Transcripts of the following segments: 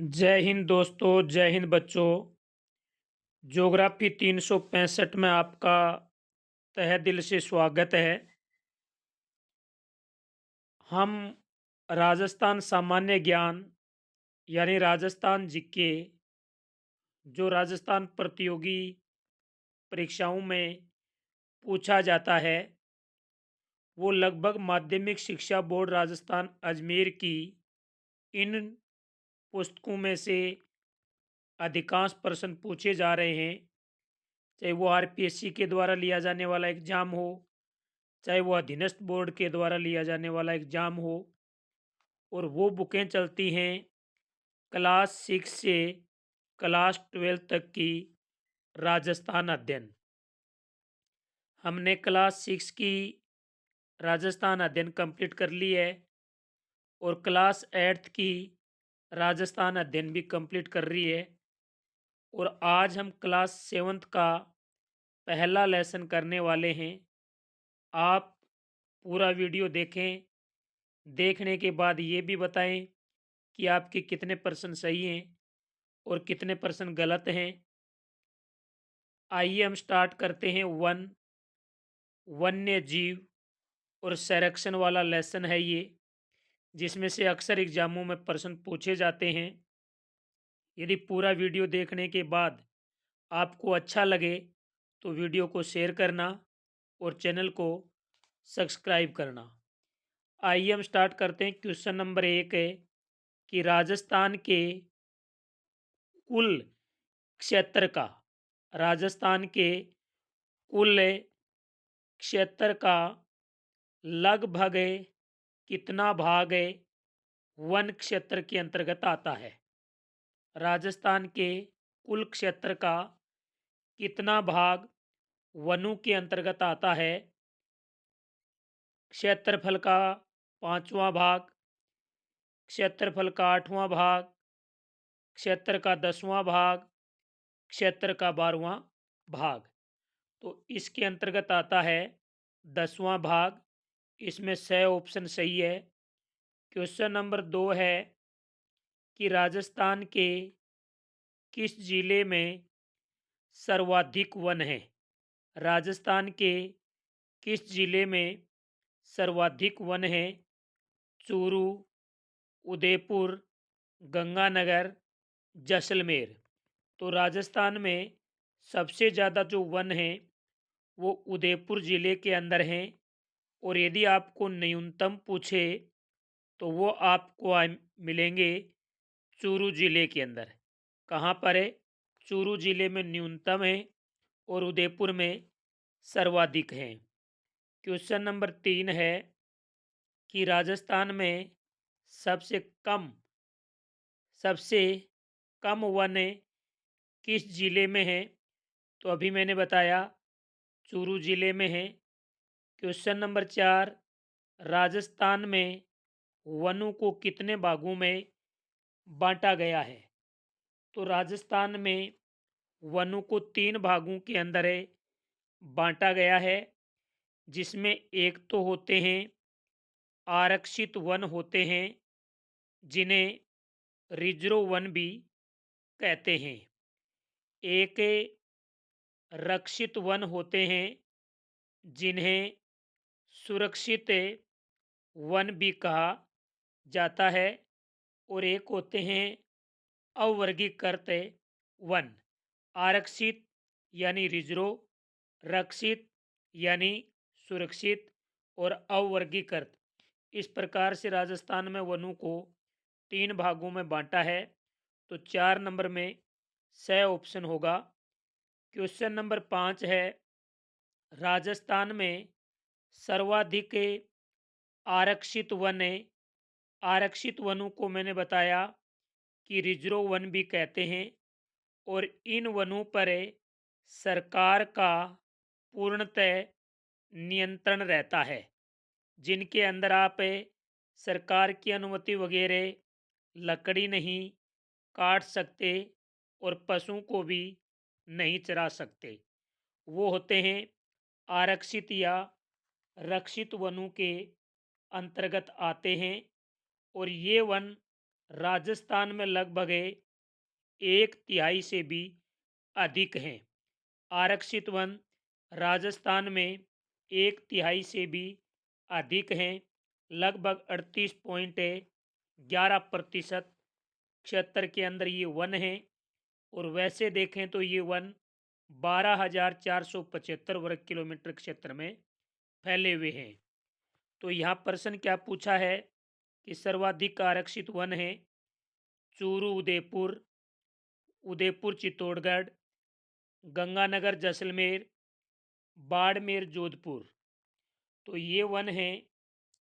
जय हिंद दोस्तों, जय हिंद बच्चों। ज्योग्राफी 365 में आपका तहे दिल से स्वागत है। हम राजस्थान सामान्य ज्ञान यानी राजस्थान जीके जो राजस्थान प्रतियोगी परीक्षाओं में पूछा जाता है, वो लगभग माध्यमिक शिक्षा बोर्ड राजस्थान अजमेर की इन पुस्तकों में से अधिकांश प्रश्न पूछे जा रहे हैं। चाहे वो आरपीएससी के द्वारा लिया जाने वाला एग्जाम हो, चाहे वो अधीनस्थ बोर्ड के द्वारा लिया जाने वाला एग्जाम हो, और वो बुकें चलती हैं क्लास 6 से क्लास 12 तक की राजस्थान अध्ययन। हमने क्लास 6 की राजस्थान अध्ययन कंप्लीट कर ली है और क्लास 8 की राजस्थान अध्ययन भी कंप्लीट कर रही है। और आज हम क्लास 7 का पहला लेसन करने वाले हैं। आप पूरा वीडियो देखें, देखने के बाद ये भी बताएं कि आपके कितने पर्सन सही हैं और कितने पर्सन गलत हैं। आइए हम स्टार्ट करते हैं। वन्य जीव और संरक्षण वाला लेसन है ये, जिसमें से अक्सर एग्जामों में प्रश्न पूछे जाते हैं। यदि पूरा वीडियो देखने के बाद आपको अच्छा लगे तो वीडियो को शेयर करना और चैनल को सब्सक्राइब करना। आइए हम स्टार्ट करते हैं। क्वेश्चन नंबर 1 है कि राजस्थान के कुल क्षेत्र का राजस्थान के कुल क्षेत्र का लगभग कितना भाग वन क्षेत्र के अंतर्गत आता है। राजस्थान के कुल क्षेत्र का कितना भाग वनों के अंतर्गत आता है। क्षेत्रफल का 5वां भाग, क्षेत्रफल का 8वां भाग, क्षेत्र का 10वां भाग, क्षेत्र का 12वां भाग। तो इसके अंतर्गत आता है 10वां भाग। इसमें 6 ऑप्शन सही है। क्वेश्चन नंबर 2 है कि राजस्थान के किस जिले में सर्वाधिक वन है। राजस्थान के किस जिले में सर्वाधिक वन है। चूरू, उदयपुर, गंगानगर, जैसलमेर। तो राजस्थान में सबसे ज़्यादा जो वन है वो उदयपुर ज़िले के अंदर हैं। और यदि आपको न्यूनतम पूछे तो वो आपको मिलेंगे चूरू ज़िले के अंदर। कहाँ पर है? चूरू ज़िले में न्यूनतम है और उदयपुर में सर्वाधिक हैं। क्वेश्चन नंबर 3 है कि राजस्थान में सबसे कम सबसे कम वन किस ज़िले में है। तो अभी मैंने बताया चूरू ज़िले में है। क्वेश्चन नंबर 4, राजस्थान में वनों को कितने भागों में बांटा गया है। तो राजस्थान में वनों को 3 भागों के अंदर बांटा गया है, जिसमें एक तो होते हैं आरक्षित वन होते हैं, जिन्हें रिजर्व वन भी कहते हैं। एक रक्षित वन होते हैं, जिन्हें सुरक्षित वन भी कहा जाता है। और एक होते हैं अवर्गीकृत वन। आरक्षित यानी रिजर्व, रक्षित यानी सुरक्षित, और अवर्गीकृत। इस प्रकार से राजस्थान में वनों को 3 भागों में बांटा है। तो 4 नंबर में सही ऑप्शन होगा। क्वेश्चन नंबर 5 है राजस्थान में सर्वाधिक आरक्षित वन आरक्षित वनों को मैंने बताया कि रिजर्व वन भी कहते हैं। और इन वनों पर सरकार का पूर्णतः नियंत्रण रहता है, जिनके अंदर आप सरकार की अनुमति वगैरह लकड़ी नहीं काट सकते और पशुओं को भी नहीं चरा सकते। वो होते हैं आरक्षित या रक्षित वनों के अंतर्गत आते हैं। और ये वन राजस्थान में लगभग एक तिहाई से भी अधिक हैं। आरक्षित वन राजस्थान में एक तिहाई से भी अधिक हैं। लगभग 38.11% क्षेत्र के अंदर ये वन हैं। और वैसे देखें तो ये वन 12,475 वर्ग किलोमीटर क्षेत्र में फैले हुए हैं। तो यहाँ प्रश्न क्या पूछा है कि सर्वाधिक आरक्षित वन है चूरू उदयपुर, उदयपुर चित्तौड़गढ़, गंगानगर जैसलमेर, बाड़मेर जोधपुर। तो ये वन हैं,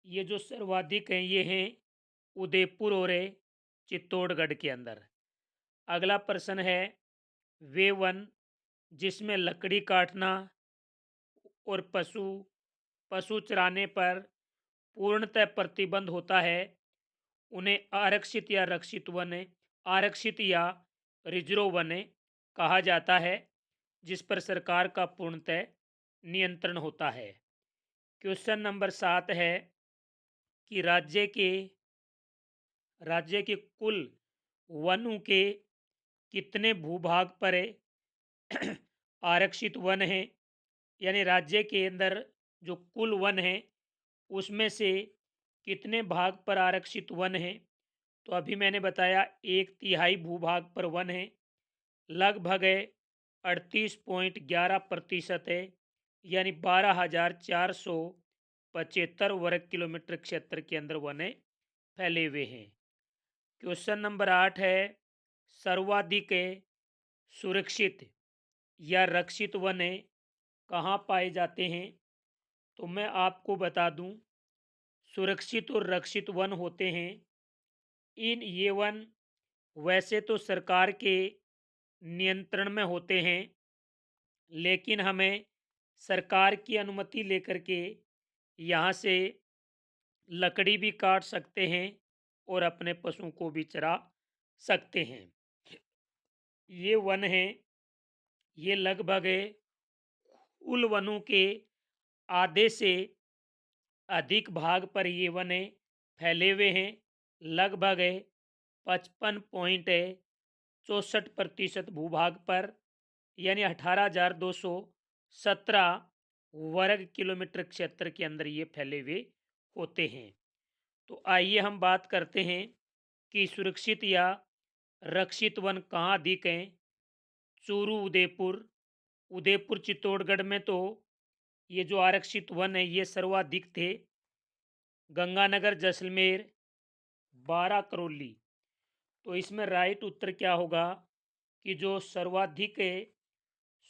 ये जो सर्वाधिक हैं ये हैं उदयपुर और चित्तौड़गढ़ के अंदर। अगला प्रश्न है वे वन जिसमें लकड़ी काटना और पशु चराने पर पूर्णतः प्रतिबंध होता है उन्हें आरक्षित या रक्षित वन, आरक्षित या रिजर्व वन कहा जाता है, जिस पर सरकार का पूर्णतः नियंत्रण होता है। क्वेश्चन नंबर 7 है कि राज्य के कुल वनों के कितने भूभाग पर आरक्षित वन है, यानी राज्य के अंदर जो कुल वन है उसमें से कितने भाग पर आरक्षित वन है। तो अभी मैंने बताया एक तिहाई भूभाग पर वन है, लगभग 38.11% है, यानी 12,475 वर्ग किलोमीटर क्षेत्र के अंदर वन फैले हुए हैं। क्वेश्चन नंबर 8 है सर्वाधिक सुरक्षित या रक्षित वन कहाँ पाए जाते हैं। तो मैं आपको बता दूं सुरक्षित और रक्षित वन होते हैं ये वन वैसे तो सरकार के नियंत्रण में होते हैं, लेकिन हमें सरकार की अनुमति लेकर के यहाँ से लकड़ी भी काट सकते हैं और अपने पशुओं को भी चरा सकते हैं। ये वन हैं, ये लगभग कुल वनों के आधे से अधिक भाग पर ये वन फैले हुए हैं, लगभग 55.64% भूभाग पर, यानी 18,217 वर्ग किलोमीटर क्षेत्र के अंदर ये फैले हुए होते हैं। तो आइए हम बात करते हैं कि सुरक्षित या रक्षित वन कहाँ अधिक हैं। चूरू उदयपुर चित्तौड़गढ़ में तो ये जो आरक्षित वन है ये सर्वाधिक थे। गंगानगर जैसलमेर, बारा करौली। तो इसमें राइट उत्तर क्या होगा कि जो सर्वाधिक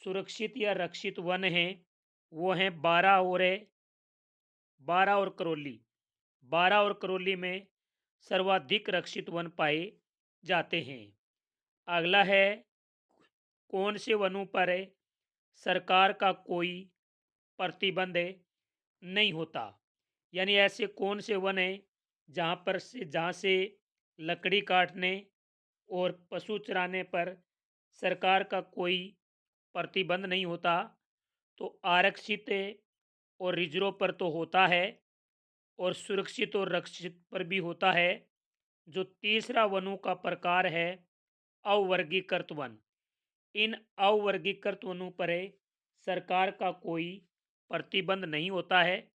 सुरक्षित या रक्षित वन हैं वो हैं बारा और करौली। बारा और करौली में सर्वाधिक रक्षित वन पाए जाते हैं। अगला है कौन से वनों पर सरकार का कोई प्रतिबंध नहीं होता, यानी ऐसे कौन से वन हैं जहाँ से लकड़ी काटने और पशु चराने पर सरकार का कोई प्रतिबंध नहीं होता। तो आरक्षित और रिजर्व पर तो होता है और सुरक्षित और रक्षित पर भी होता है। जो तीसरा वनों का प्रकार है अवर्गीकृत वन, इन अवर्गीकृत वनों पर सरकार का कोई प्रतिबंध नहीं होता है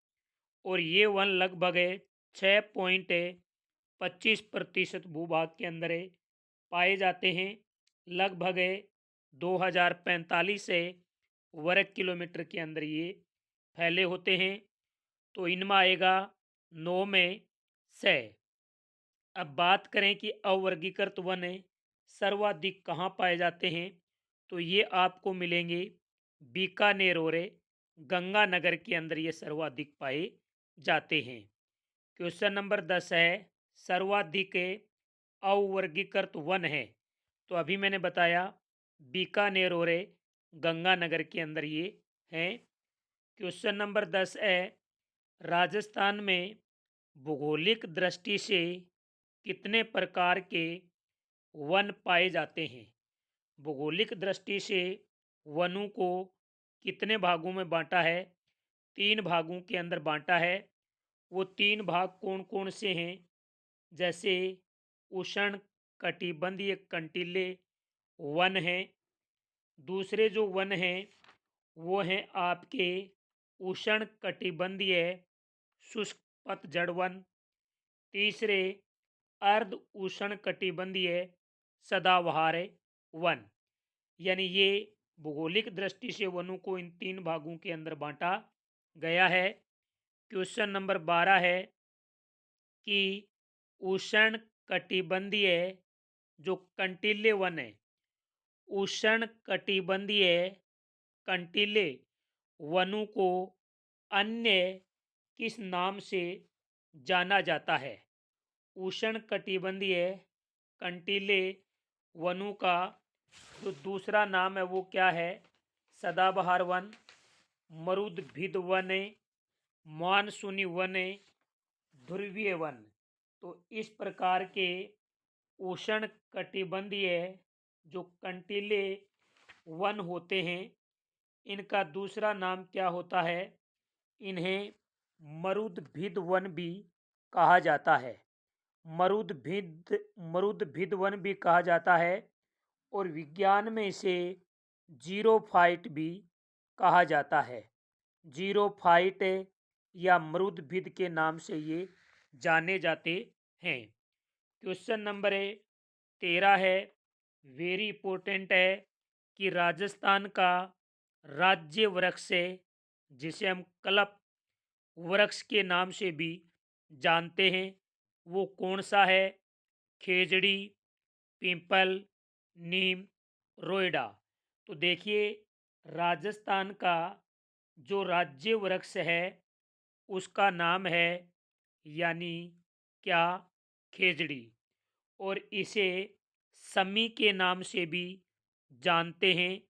और ये वन लगभग 6.25% भूभाग के अंदर पाए जाते हैं, लगभग 2,045 वर्ग किलोमीटर के अंदर ये फैले होते हैं। तो इनमें आएगा 9 में से। अब बात करें कि अवर्गीकृत वन सर्वाधिक कहाँ पाए जाते हैं, तो ये आपको मिलेंगे बीकानेर और गंगानगर के अंदर ये सर्वाधिक पाए जाते हैं। क्वेश्चन नंबर 10 है सर्वाधिक अवर्गीकृत वन है। तो अभी मैंने बताया बीकानेर और गंगानगर के अंदर ये हैं। क्वेश्चन नंबर 10 है राजस्थान में भौगोलिक दृष्टि से कितने प्रकार के वन पाए जाते हैं। भौगोलिक दृष्टि से वनों को कितने भागों में बांटा है, 3 भागों के अंदर बांटा है। वो 3 भाग कौन कौन से हैं, जैसे उष्ण कटिबंधीय कंटीले वन हैं। दूसरे जो वन हैं वो हैं आपके उष्ण कटिबंधीय शुष्क पतझड़ वन। तीसरे अर्ध उष्ण कटिबंधीय सदाबहार वन। यानी ये भौगोलिक दृष्टि से वनों को इन 3 भागों के अंदर बांटा गया है। क्वेश्चन नंबर 12 है कि उष्ण कटिबंधीय जो कंटीले वन है, उष्ण कटिबंधीय कंटीले वनों को अन्य किस नाम से जाना जाता है? उष्ण कटिबंधीय कंटीले वनों का जो दूसरा नाम है वो क्या है? सदाबहार वन, मरुदभिद वन, मानसूनी वन, ध्रुवीय वन। तो इस प्रकार के उष्ण कटिबंधीय जो कंटीले वन होते हैं इनका दूसरा नाम क्या होता है? इन्हें मरुदभिद वन भी कहा जाता है। मरुदभिद वन भी कहा जाता है और विज्ञान में इसे जीरोफाइट भी कहा जाता है। जीरोफाइट या मरुदभिद के नाम से ये जाने जाते हैं। क्वेश्चन नंबर 13 है, वेरी इंपॉर्टेंट है कि राजस्थान का राज्य वृक्ष है जिसे हम कल्प वृक्ष के नाम से भी जानते हैं वो कौन सा है? खेजड़ी, पीपल, नीम, रोइडा। तो देखिए राजस्थान का जो राज्य वृक्ष है उसका नाम है यानी क्या? खेजड़ी। और इसे समी के नाम से भी जानते हैं।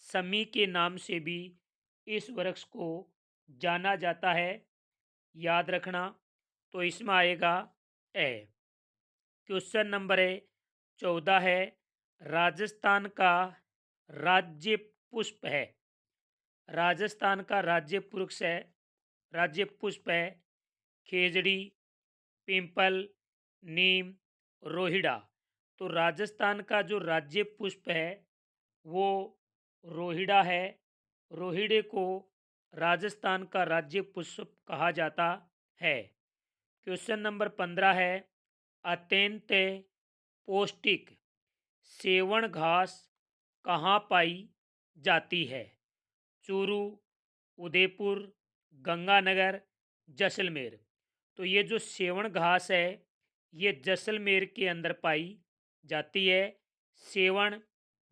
समी के नाम से भी इस वृक्ष को जाना जाता है। याद रखना। तो इसमें आएगा ए। क्वेश्चन नंबर 14 है, राजस्थान का राज्य पुष्प है। राजस्थान का राज्य पुष्प है खेजड़ी, पिंपल, नीम, रोहिड़ा। तो राजस्थान का जो राज्य पुष्प है वो रोहिड़ा है। रोहिड़े को राजस्थान का राज्य पुष्प कहा जाता है। क्वेश्चन नंबर 15 है, अत्यंत पौष्टिक सेवण घास कहाँ पाई जाती है? चूरू, उदयपुर, गंगानगर, जैसलमेर। तो ये जो सेवण घास है ये जैसलमेर के अंदर पाई जाती है। सेवण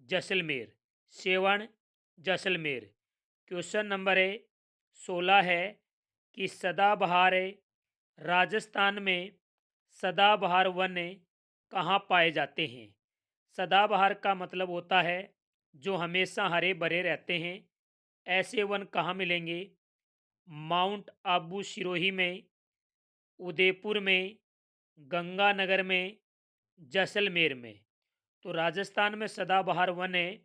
जैसलमेर, सेवण जैसलमेर। क्वेश्चन नंबर 16 है कि सदाबहार राजस्थान में सदाबहार वन कहाँ पाए जाते हैं? सदाबहार का मतलब होता है जो हमेशा हरे भरे रहते हैं। ऐसे वन कहाँ मिलेंगे? माउंट आबू सिरोही में, उदयपुर में, गंगानगर में, जैसलमेर में। तो राजस्थान में सदाबहार वन है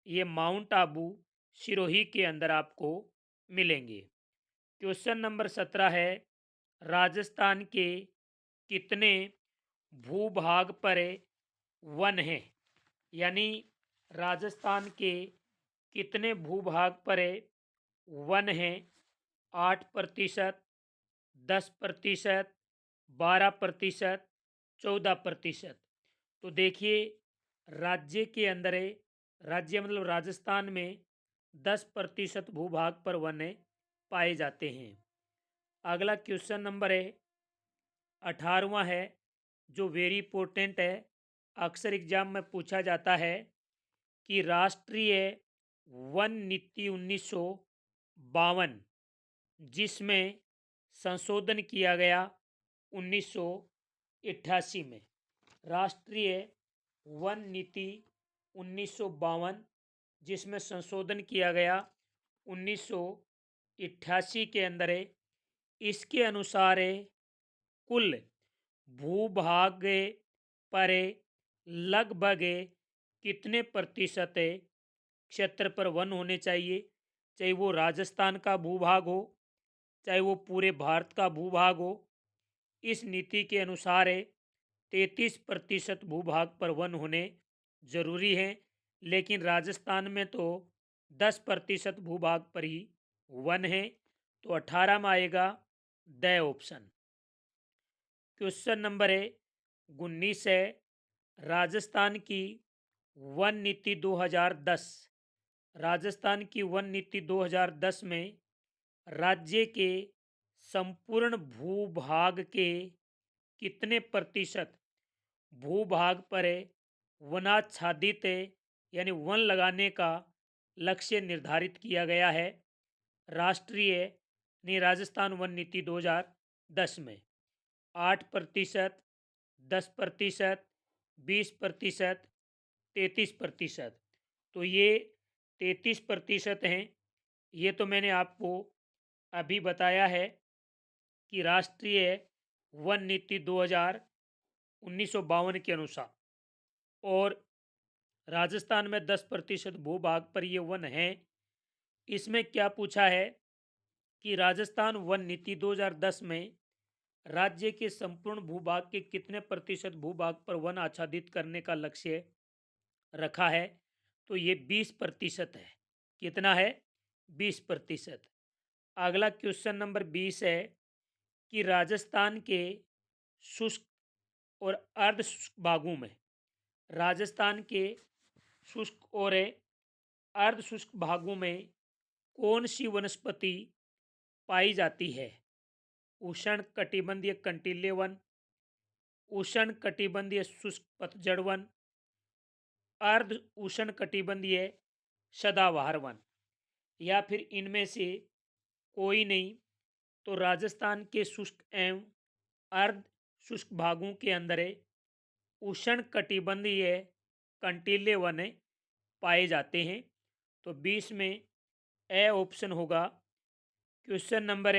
ये माउंट आबू सिरोही के अंदर आपको मिलेंगे। क्वेश्चन नंबर 17 है, राजस्थान के कितने भूभाग पर वन हैं? यानी राजस्थान के कितने भूभाग पर वन हैं? 8%, 10%, 12%, 14%। तो देखिए राज्य के अंदर राज्य मतलब राजस्थान में 10% भूभाग पर वन पाए जाते हैं। अगला क्वेश्चन नंबर 18वां है जो वेरी इंपॉर्टेंट है, अक्सर एग्जाम में पूछा जाता है कि राष्ट्रीय वन नीति 1952 जिसमें संशोधन किया गया 1988 में। राष्ट्रीय वन नीति 1952 जिसमें संशोधन किया गया 1988 के अंदर इसके अनुसार कुल भूभाग पर लगभग कितने प्रतिशत क्षेत्र पर वन होने चाहिए? चाहे वो राजस्थान का भूभाग हो, चाहे वो पूरे भारत का भूभाग हो। इस नीति के अनुसार 33% भूभाग पर वन होने जरूरी हैं, लेकिन राजस्थान में तो 10% भूभाग पर ही वन है। तो 18 में आएगा द ऑप्शन। क्वेश्चन नंबर 19 है, राजस्थान की वन नीति 2010। राजस्थान की वन नीति 2010 में राज्य के संपूर्ण भूभाग के कितने प्रतिशत भूभाग पर वनाच्छादित यानी वन लगाने का लक्ष्य निर्धारित किया गया है? राष्ट्रीय राजस्थान वन नीति 2010 में 8%, 10%, 20%, 33%। तो ये 33% हैं। ये तो मैंने आपको अभी बताया है कि राष्ट्रीय वन नीति 1952 के अनुसार, और राजस्थान में 10% भूभाग पर ये वन है। इसमें क्या पूछा है कि राजस्थान वन नीति 2010 में राज्य के संपूर्ण भूभाग के कितने प्रतिशत भूभाग पर वन आच्छादित करने का लक्ष्य रखा है? तो ये 20% है। कितना है? 20%। अगला क्वेश्चन नंबर 20 है कि राजस्थान के शुष्क और अर्ध शुष्क भागों में, राजस्थान के शुष्क और अर्ध शुष्क भागों में कौन सी वनस्पति पाई जाती है? उष्ण कटिबंधीय कंटीले वन, उष्ण कटिबंधीय शुष्क पतझड़ वन, अर्ध उष्ण कटिबंधीय सदाबहार वन, या फिर इनमें से कोई नहीं? तो राजस्थान के शुष्क एवं अर्ध शुष्क भागों के अंदर उष्ण कटिबंधीय कंटीले वन पाए जाते हैं। तो 20 में ए ऑप्शन होगा। क्वेश्चन नंबर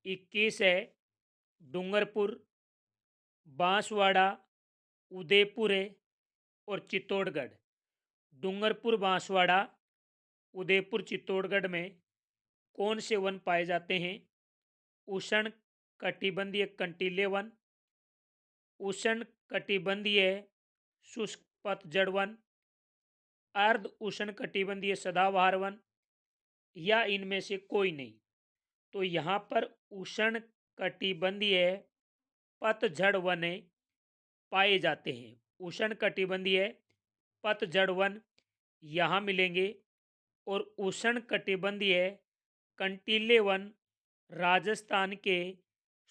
21 है, डूंगरपुर, बांसवाड़ा, उदयपुर और चित्तौड़गढ़। डूंगरपुर, बांसवाड़ा, उदयपुर, चित्तौड़गढ़ में कौन से वन पाए जाते हैं? उष्ण कटिबंधीय कंटीले वन, उष्ण कटिबंधीय शुष्क पतझड़ वन, अर्ध उष्ण कटिबंधीय सदाबहार वन, या इनमें से कोई नहीं? तो यहाँ पर उष्ण कटिबंधीय पतझड़ वन पाए जाते हैं। उष्ण कटिबंधीय पतझड़ वन यहाँ मिलेंगे, और उष्ण कटिबंधीय कंटीले वन राजस्थान के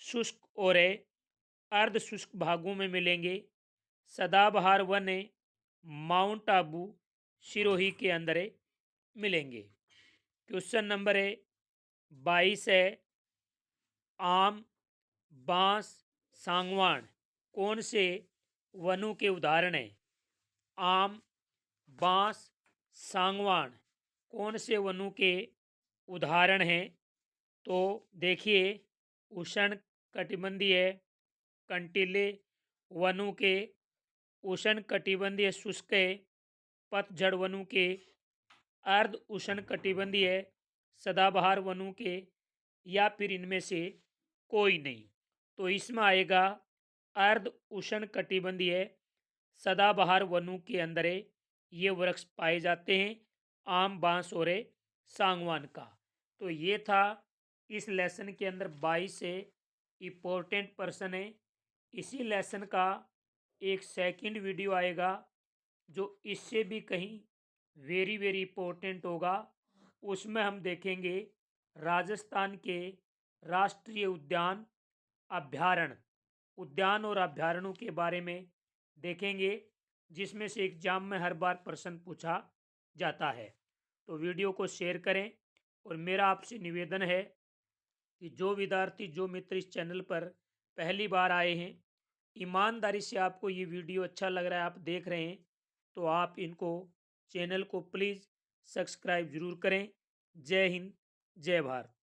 शुष्क और अर्ध शुष्क भागों में मिलेंगे। सदाबहार वन माउंट आबू, सिरोही के अंदर मिलेंगे। क्वेश्चन नंबर 22 है, आम, बांस, सागवान कौन से वनों के उदाहरण हैं? आम, बांस, सागवान कौन से वनों के उदाहरण हैं? तो देखिए, उष्ण कटिबंधीय कंटीले वनों के, उष्ण कटिबंधीय शुष्क पतझड़ वनों के, अर्ध उष्ण कटिबंधीय सदाबहार वनों के, या फिर इनमें से कोई नहीं? तो इसमें आएगा अर्ध उष्ण कटिबंधीय सदाबहार वनों के अंदर ये वृक्ष पाए जाते हैं, आम, बांस और सागवान का। तो ये था इस लेसन के अंदर 22 इम्पोर्टेंट पर्सन है। इसी लेसन का एक सेकंड वीडियो आएगा जो इससे भी कहीं वेरी वेरी इम्पोर्टेंट होगा। उसमें हम देखेंगे राजस्थान के राष्ट्रीय उद्यान, अभ्यारण्य, उद्यान और अभ्यारण्यों के बारे में देखेंगे, जिसमें से एग्जाम में हर बार प्रश्न पूछा जाता है। तो वीडियो को शेयर करें, और मेरा आपसे निवेदन है कि जो विद्यार्थी, जो मित्र इस चैनल पर पहली बार आए हैं, ईमानदारी से आपको ये वीडियो अच्छा लग रहा है, आप देख रहे हैं, तो आप इनको, चैनल को प्लीज़ सब्सक्राइब ज़रूर करें। जय हिंद, जय भारत।